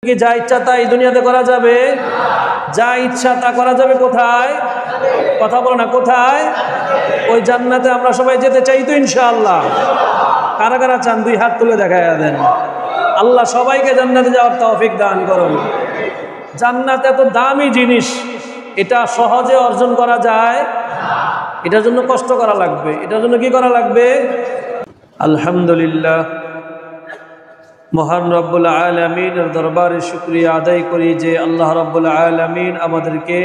কি যা ইচ্ছা তা এই দুনিয়াতে করা যাবে? যা ইচ্ছা তা করা যাবে কোথায়? কথা বলো না, কোথায়? ওই জান্নাতে আমরা সবাই যেতে চাই তো ইনশাআল্লাহ। কারা কারা চান দুই হাত তুলে দেখায়া দেন। আল্লাহ সবাইকে জান্নাতে যাওয়ার তৌফিক দান করুন। জান্নাত এত দামি জিনিস, এটা সহজে অর্জন করা যায়? এটার জন্য কষ্ট করা লাগবে। এটার জন্য কি করা লাগবে? আলহামদুলিল্লাহ, মহান রব্বুল আলামিনের দরবারে শুকরিয়া আদায় করি যে আল্লাহ রব্বুল আলামিন আমাদেরকে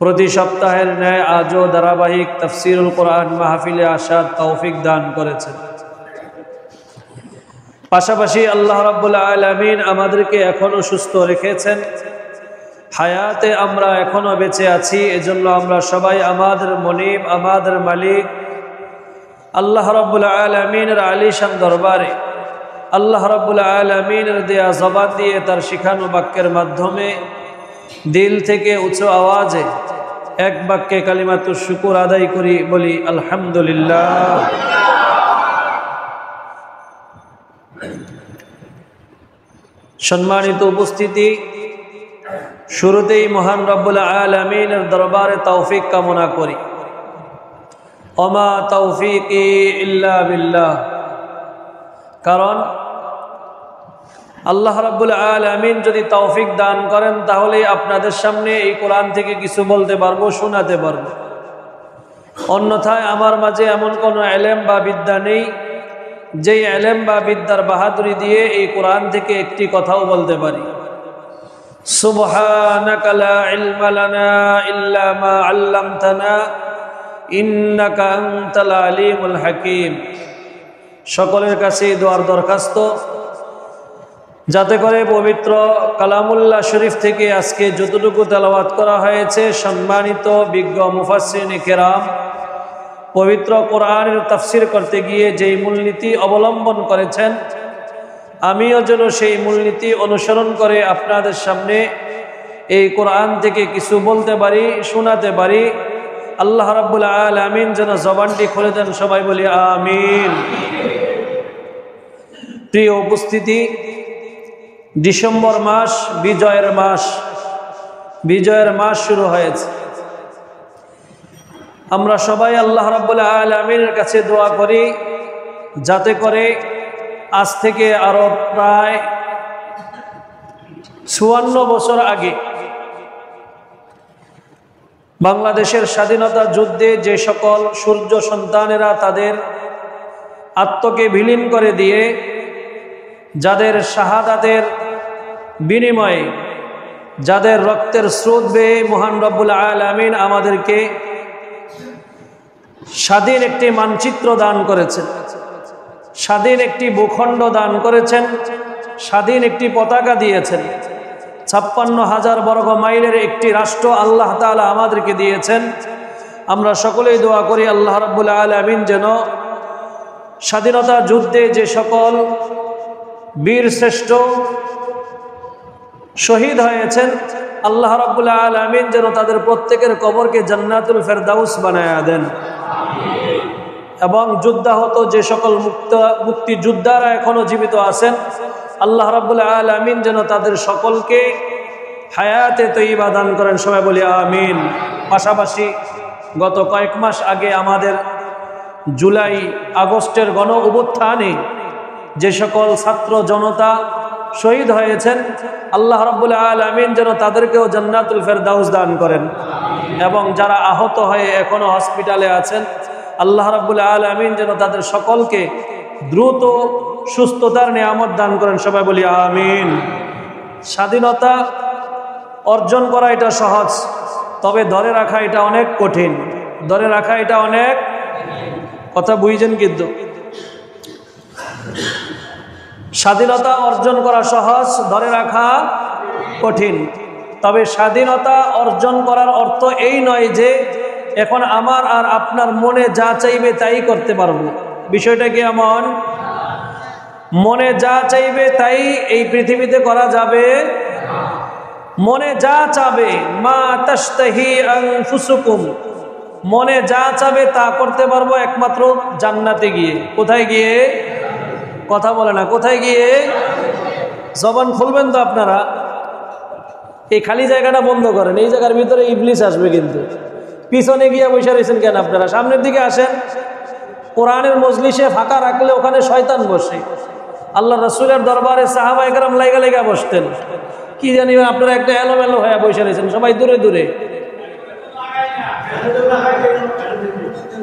প্রতি সপ্তাহের ন্যায় আজও ধারাবাহিক তাফসীরুল কোরআন মাহফিলে আসার তৌফিক দান করেছেন। পাশাপাশি আল্লাহ রব্বুল আলামিন আমাদেরকে এখনো সুস্থ রেখেছেন, হায়াতে আমরা এখনো বেঁচে আছি। এজন্য আমরা সবাই আমাদের মনিব, আমাদের মালিক আল্লাহ রব্বুল আলামিনের আলিশান দরবারে আল্লাহ রব্বুল আলামিনের দেয়া জবান দিয়ে তার শিখানো বাক্যের মাধ্যমে দিল থেকে উঁচু আওয়াজে এক বাক্যে কালিমাতুশ শুকর আদায় করি, বলি আলহামদুলিল্লাহ। সম্মানিত উপস্থিতি, শুরুতেই মহান রব্বুল আলামিনের দরবারে তৌফিক কামনা করি। ওমা তৌফিকি ইল্লা বিল্লাহ। কারণ আল্লাহ রাব্বুল আলামিন যদি তৌফিক দান করেন তাহলে আপনাদের সামনে এই কোরআন থেকে কিছু বলতে পারবো, শোনাতে পারবো। অন্যথায় আমার মাঝে এমন কোনো ইলম বা বিদ্যা নেই যেই ইলম বা বিদ্যার বাহাদুরি দিয়ে এই কোরআন থেকে একটি কথাও বলতে পারি। সুবহানাকা লা ইলমা লানা ইল্লা মা আল্লামতানা ইন্নাকা আনতাল আলিমুল হাকিম। সকলের কাছে দোয়ার দরখাস্ত, যাতে করে পবিত্র কালামুল্লাহ শরীফ থেকে আজকে যতটুকু তেলাওয়াত করা হয়েছে সম্মানিত বিজ্ঞ মুফাসসিরিনে কেরাম পবিত্র কোরআনের তাফসীর করতে গিয়ে যেই মূলনীতি অবলম্বন করেছেন, আমিও যেন সেই মূলনীতি অনুসরণ করে আপনাদের সামনে এই কোরআন থেকে কিছু বলতে পারি, শোনাতে পারি। আল্লাহ রাব্বুল আলামিন যেন জবানটি খুলে দেন, সবাই বলি আমিন। প্রিয় উপস্থিতি, ডিসেম্বর মাস বিজয়ের মাস, বিজয়ের মাস শুরু হয়েছে। আমরা সবাই আল্লাহ রাব্বুল আলামিনের কাছে দোয়া করি যাতে করে আজ থেকে আরো প্রায় ৫৪ বছর আগে বাংলাদেশের স্বাধীনতা যুদ্ধে যে সকল সূর্য সন্তানেরা তাদের আত্মকে বিলীন করে দিয়ে, যাদের শাহাদাতের বিনিময়ে, যাদের রক্তের স্রোত বেয়ে মহান রব্বুল আলামিন আমাদেরকে স্বাধীন একটি মানচিত্র দান করেছেন, স্বাধীন একটি ভূখণ্ড দান করেছেন, স্বাধীন একটি পতাকা দিয়েছেন, ৫৬,০০০ বর্গ মাইলের একটি রাষ্ট্র আল্লাহ তাআলা আমাদেরকে দিয়েছেন। আমরা সকলেই দোয়া করি আল্লাহ রাব্বুল আলামিন যেন স্বাধীনতা যুদ্ধে যে সকল বীর শ্রেষ্ঠ শহীদ হয়েছেন, আল্লাহ রাব্বুল আলামিন যেন তাদের প্রত্যেকের কবরকে জান্নাতুল ফেরদাউস বানায়া দেন। এবং যুদ্ধাহত যে সকল মুক্তিযোদ্ধারা এখনো জীবিত আছেন, আল্লাহ রাব্বুল আলামিন যেন তাদের সকলকে হায়াতে তয়্যিবা দান করেন, সবাই বলি আমিন। পাশাপাশি গত কয়েক মাস আগে আমাদের জুলাই আগস্টের গণ অভ্যুত্থানে যে সকল ছাত্র জনতা শহীদ হয়েছেন, আল্লাহ রাব্বুল আলামিন যেন তাদেরকেও জান্নাতুল ফেরদাউস দান করেন। এবং যারা আহত হয়ে এখনো হসপিটালে আছেন, আল্লাহ রাব্বুল আলামিন যেন তাদের সকলকে দ্রুত সুস্থতার নিয়ামত দান করেন, সবাই বলি আমিন। স্বাধীনতা অর্জন করা এটা সহজ, তবে ধরে রাখা এটা অনেক কঠিন। ধরে রাখা এটা অনেক, কথা বুঝছেন? কিন্তু স্বাধীনতা অর্জন করা সহজ, ধরে রাখা কঠিন। তবে স্বাধীনতা অর্জন করার অর্থ এই নয় যে এখন আমার আর আপনার মনে যা চাইবে তাই করতে পারবো। বিষয়টা কি এমন? মনে যা চাইবে তাই এই পৃথিবীতে করা যাবে? মনে যা চাবে, মা তাশতাহি আনফুসুকুম, মনে যা চাবে তা করতে পারবো একমাত্র জান্নাতে গিয়ে। কোথায় গিয়ে? কথা বলে না, কোথায় গিয়ে? জবান খুলবেন তো আপনারা, এই খালি জায়গাটা বন্ধ করেন, এই জায়গার ভিতরে ইবলিস আসবে। কিন্তু পিছনে গিয়ে বসে রয়েছেন কেন আপনারা? সামনের দিকে আসেন। কোরআনের মজলিসে ফাঁকা রাখলে ওখানে শয়তান বসে। আল্লাহ রসুলের দরবারে সাহাবা একরাম লাইগা লাইগা বসতেন। কি জানি আপনারা একটা এলোমেলো হয়ে বসে রয়েছেন, সবাই দূরে দূরে।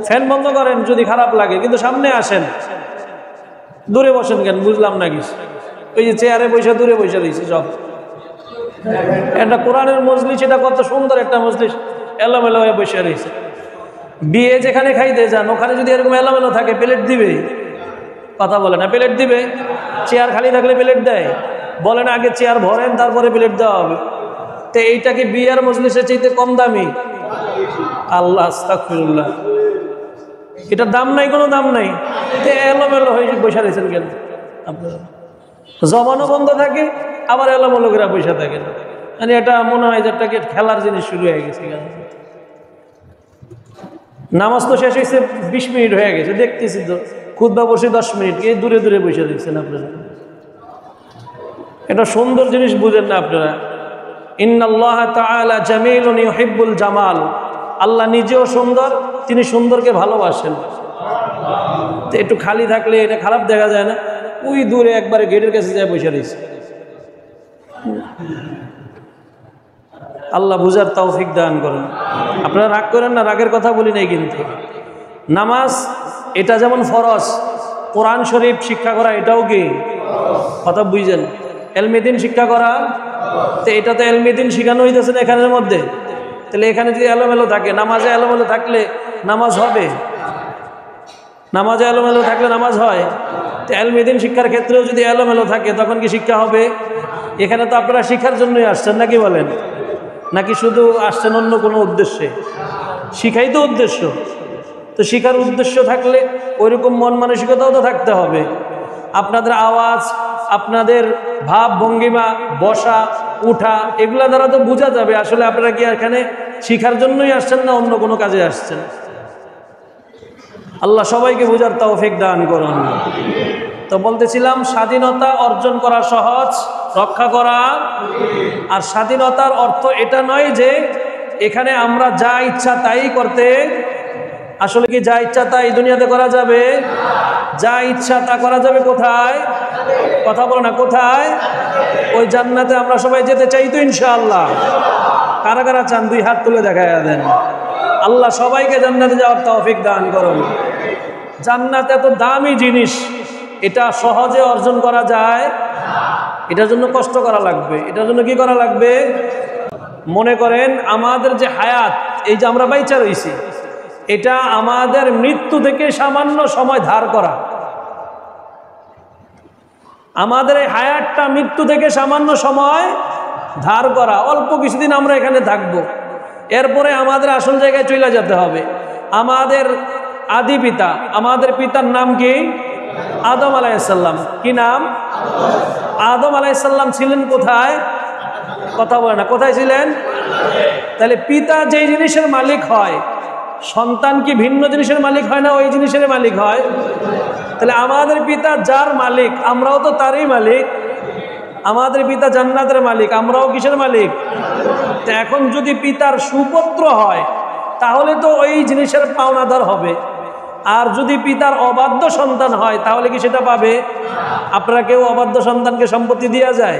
ফ্যান বন্ধ করেন যদি খারাপ লাগে, কিন্তু সামনে আসেন। দূরে বসেন কেন বুঝলাম না কিছু। ওই যে চেয়ারে বসে দূরে বসে দিয়েছে সব। একটা কোরআনের মজলিস, এটা কত সুন্দর একটা মজলিস, এলোমেলো হয়ে বসে রয়েছে। বিয়ে যেখানে খাইতে যান ওখানে যদি এরকম এলোমেলো থাকে, প্লেট দিবে? কথা বলে না, প্লেট দিবে? চেয়ার খালি থাকলে প্লেট দেয়? বলেন আগে চেয়ার ভরেন তারপরে প্লেট দেওয়া হবে। তো এইটা কি বিয়ের মজলিসের চাইতে কম দামি? আল্লাহ আস্তাগফিরুল্লাহ, এটার দাম নাই, কোনো দাম নাই। তো এলোমেলো হয়ে বসে রয়েছেন কেন আপনারা? জবানও বন্ধ থাকে, আবার এলোমেলো করে বসে থাকেন। মানে এটা মনে হয় যে একটা খেলার জিনিস শুরু হয়ে গেছে। নামাজ তো শেষ হয়েছে, 20 মিনিট হয়ে গেছে, দেখতেছি তো। খুতবা বসে 10 মিনিট, এই দূরে দূরে বসে দেখছেন আপনারা। এটা সুন্দর জিনিস বুঝেন না আপনারা। ইন্নাল্লাহ তাআলা জামিলুন ইউহিব্বুল জামাল। আল্লাহ নিজেও সুন্দর, তিনি সুন্দরকে ভালোবাসেন। তো একটু খালি থাকলে এটা খারাপ দেখা যায় না? ওই দূরে একবারে গেটের কাছে যায় বসে রয়েছে। আল্লাহ বুঝার তৌফিক দান করেন। আপনারা রাগ করেন না, রাগের কথা বলি নাই কিন্তু। নামাজ এটা যেমন ফরজ, কোরআন শরীফ শিক্ষা করা এটাও কি কথা বুঝছেন? এলমেদিন শিক্ষা করা, তো এটা তো এলমেদিন শিখানো হইতেছে না এখানের মধ্যে। তাহলে এখানে যদি এলোমেলো থাকে, নামাজে এলোমেলো থাকলে নামাজ হবে? নামাজে এলোমেলো থাকলে নামাজ হয়? তো এলমেদিন শিক্ষার ক্ষেত্রেও যদি এলোমেলো থাকে তখন কি শিক্ষা হবে? এখানে তো আপনারা শিক্ষার জন্যই আসছেন নাকি বলেন? নাকি শুধু আসছেন অন্য কোনো উদ্দেশ্যে? শিখাই তো উদ্দেশ্য। তো শিখার উদ্দেশ্য থাকলে ওইরকম মন মানসিকতাও তো থাকতে হবে। আপনাদের আওয়াজ, আপনাদের ভাব ভঙ্গিমা, বসা উঠা, এগুলা দ্বারা তো বোঝা যাবে আসলে আপনারা কি এখানে শিখার জন্যই আসছেন না অন্য কোনো কাজে আসছেন। আল্লাহ সবাইকে বোঝার তৌফিক দান করুন। তো বলতেছিলাম, স্বাধীনতা অর্জন করা সহজ, রক্ষা করা। আর স্বাধীনতার অর্থ এটা নয় যে এখানে আমরা যা ইচ্ছা তাই করতে। আসলে কি যা ইচ্ছা তাই দুনিয়াতে করা যাবে? যা ইচ্ছা তা করা যাবে কোথায়? কথা বলো না, কোথায়? ওই জান্নাতে আমরা সবাই যেতে চাই তো ইনশাআল্লাহ। কারা কারা চান 2 হাত তুলে দেখায় দেন। আল্লাহ সবাইকে জান্নাতে যাওয়ার তৌফিক দান করুন। জান্নাত এত দামি জিনিস, এটা সহজে অর্জন করা যায়? এটার জন্য কষ্ট করা লাগবে। এটার জন্য কি করা লাগবে? মনে করেন আমাদের যে হায়াত, এই যে আমরা বাইচা রয়েছি, এটা আমাদের মৃত্যু থেকে সামান্য সময় ধার করা। আমাদের এই হায়াতটা মৃত্যু থেকে সামান্য সময় ধার করা। অল্প কিছুদিন আমরা এখানে থাকবো, এরপরে আমাদের আসল জায়গায় চলে যেতে হবে। আমাদের আদি পিতা, আমাদের পিতার নাম কি? আদম আলাইহিসসালাম। কি নাম? আদম আলাইহিসসালাম ছিলেন কোথায়? কথা বলে না, কোথায় ছিলেন? তাহলে পিতা যেই জিনিসের মালিক হয়, সন্তান কি ভিন্ন জিনিসের মালিক হয় না ওই জিনিসের মালিক হয়? তাহলে আমাদের পিতা যার মালিক, আমরাও তো তারই মালিক। আমাদের পিতা জান্নাতের মালিক, আমরাও কিসের মালিক? তো এখন যদি পিতার সুপুত্র হয় তাহলে তো ওই জিনিসের পাওনাদার হবে। আর যদি পিতার অবাধ্য সন্তান হয় তাহলে কি সেটা পাবে? আপনারা কেউ অবাধ্য সন্তানকে সম্পত্তি দেওয়া যায়?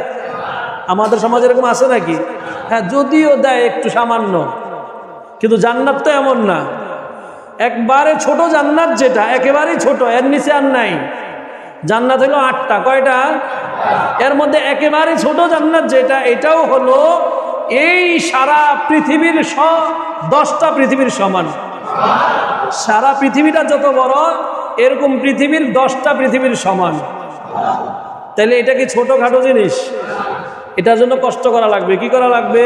আমাদের সমাজে এরকম আছে নাকি? হ্যাঁ, যদিও দেয় একটু সামান্য, কিন্তু জান্নাত তো এমন না। একবারে ছোট জান্নাত, যেটা একেবারেই ছোট, এর নিচে আর নাই। জান্নাত হলো 8টা। কয়টা? এর মধ্যে একেবারে ছোট জান্নাত যেটা, এটাও হলো এই সারা পৃথিবীর 10টা পৃথিবীর সমান। সারা পৃথিবীটা যত বড়, এরকম পৃথিবীর 10টা পৃথিবীর সমান। তাহলে এটা কি ছোটখাটো জিনিস? এটার জন্য কষ্ট করা লাগবে। কি করা লাগবে?